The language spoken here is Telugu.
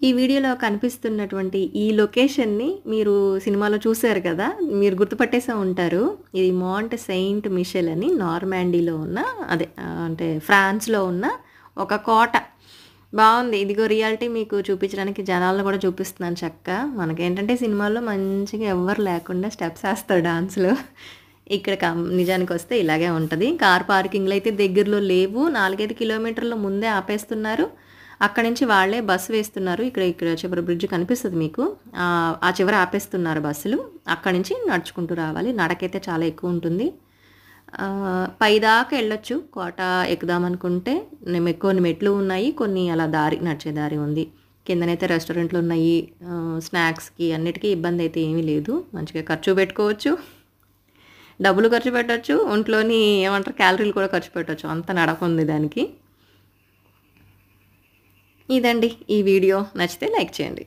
ఈ వీడియోలో కనిపిస్తున్నటువంటి ఈ లొకేషన్‌ని మీరు సినిమాలో చూసారు కదా! మీరు గుర్తుపట్టేసే ఉంటారు. ఇది మాంట్ సెయింట్ మిషెల్ అని నార్మాండీలో ఉన్న అంటే ఫ్రాన్స్‌లో ఉన్న ఒక కోట. బావుంది. ఇదిగో రియాలిటీ మీకు చూపించడానికి జనాలను కూడా చూపిస్తున్నాను చక్కగా. మనకేంటంటే సినిమాల్లో మంచిగా ఎవ్వరు లేకుండా స్టెప్స్ ఏస్తారు డాన్స్‌లో. ఇక్కడ నిజానికొస్తే ఇలాగే ఉంటది. కార్ పార్కింగ్‌లు అయితే దగ్గరలో లేవు. 4, 5 కిలోమీటర్ల ముందే ఆపేస్తున్నారు. అక్కడి నుంచి వాళ్ళే బస్సు వేస్తున్నారు. ఇక్కడ చివరి బ్రిడ్జ్ కనిపిస్తది మీకు. ఆ చివర ఆపేస్తున్నారు బస్సులు. అక్కడి నుంచి నడుచుకుంటూ రావాలి. నడకైతే చాలా ఎక్కువుంటుంది. పైదాకా ఎళ్ళొచ్చు. కోట ఎక్కుదామనుకుంటే కొన్ని మెట్లు ఉన్నాయి. కొన్ని అలా నడిచే దారి ఉంది. కిందనైతే రెస్టారెంట్లున్నాయి. స్నాక్స్‌కి అన్నిటికి ఇబ్బందయితే ఏమీ లేదు. మంచిగా ఖర్చు పెట్టుకోవచ్చు. డబ్బులు ఖర్చు పెట్టొచ్చు. ఒంట్లోని క్యాలరీలు కూడా ఖర్చు పెట్టొచ్చు. అంత నడకుంది దానికి. ఇదండి ఈ వీడియో. నచ్చితే లైక్ చేయండి.